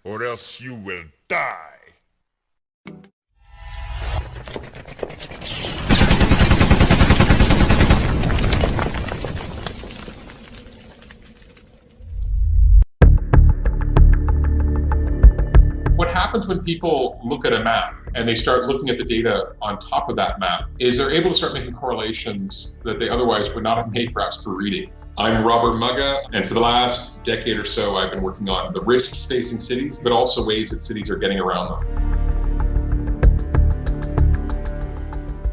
or else you will die. What happens when people look at a map and they start looking at the data on top of that map is they're able to start making correlations that they otherwise would not have made perhaps through reading. I'm Robert Mugga, and for the last decade or so I've been working on the risks facing cities, but also ways that cities are getting around them.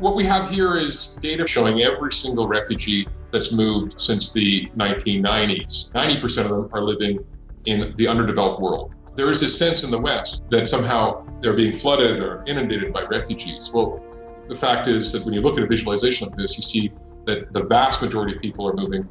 What we have here is data showing every single refugee that's moved since the 1990s. 90% of them are living in the underdeveloped world. There is this sense in the West that somehow they're being flooded or inundated by refugees. Well, the fact is that when you look at a visualization like this, you see that the vast majority of people are moving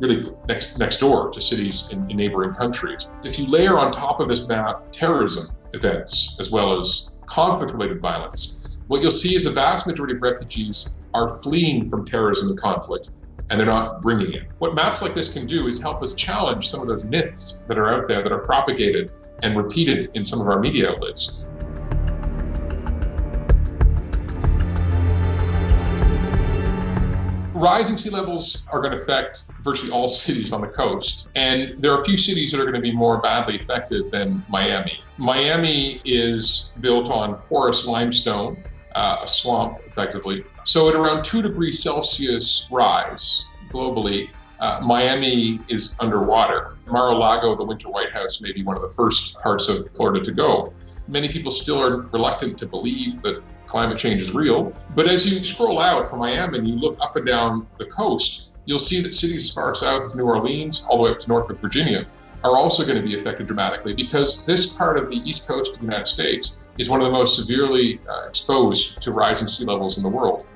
really next door to cities in neighboring countries. If you layer on top of this map terrorism events as well as conflict-related violence, what you'll see is the vast majority of refugees are fleeing from terrorism and conflict, and they're not bringing it. What maps like this can do is help us challenge some of those myths that are out there that are propagated and repeated in some of our media outlets. Rising sea levels are going to affect virtually all cities on the coast, and there are a few cities that are going to be more badly affected than Miami. Miami is built on porous limestone, a swamp effectively. So at around 2 degrees Celsius rise globally, Miami is underwater. Mar-a-Lago, the Winter White House, may be one of the first parts of Florida to go. Many people still are reluctant to believe that climate change is real. But as you scroll out from Miami and you look up and down the coast, you'll see that cities as far south as New Orleans, all the way up to Norfolk, Virginia, are also going to be affected dramatically because this part of the east coast of the United States is one of the most severely exposed to rising sea levels in the world.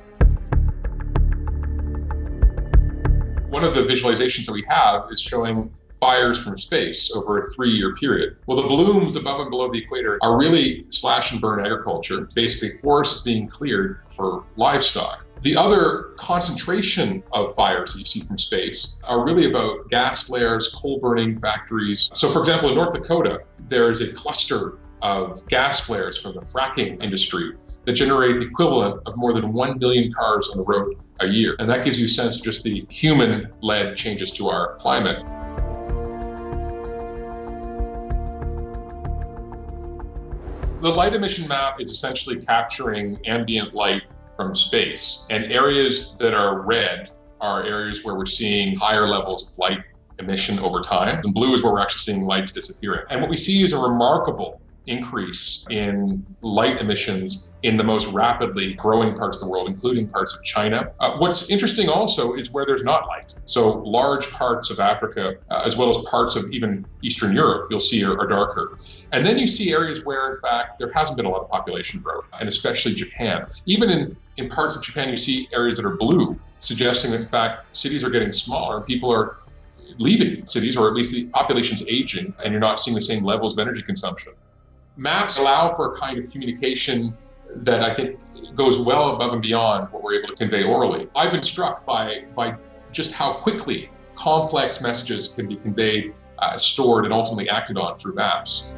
One of the visualizations that we have is showing fires from space over a 3-year period. Well, the blooms above and below the equator are really slash and burn agriculture, basically forests being cleared for livestock. The other concentration of fires that you see from space are really about gas flares, coal burning factories. So for example, in North Dakota, there is a cluster of gas flares from the fracking industry that generate the equivalent of more than 1 million cars on the road a year. And that gives you a sense of just the human-led changes to our climate. The light emission map is essentially capturing ambient light from space, and areas that are red are areas where we're seeing higher levels of light emission over time, and blue is where we're actually seeing lights disappearing. And what we see is a remarkable increase in light emissions in the most rapidly growing parts of the world, including parts of China. What's interesting also is where there's not light. So large parts of Africa, as well as parts of even Eastern Europe, you'll see are darker. And then you see areas where, in fact, there hasn't been a lot of population growth, and especially Japan. Even in parts of Japan, you see areas that are blue, suggesting that, in fact, cities are getting smaller and people are leaving cities, or at least the population's aging, and you're not seeing the same levels of energy consumption. Maps allow for a kind of communication that I think goes well above and beyond what we're able to convey orally. I've been struck by just how quickly complex messages can be conveyed, stored, and ultimately acted on through maps.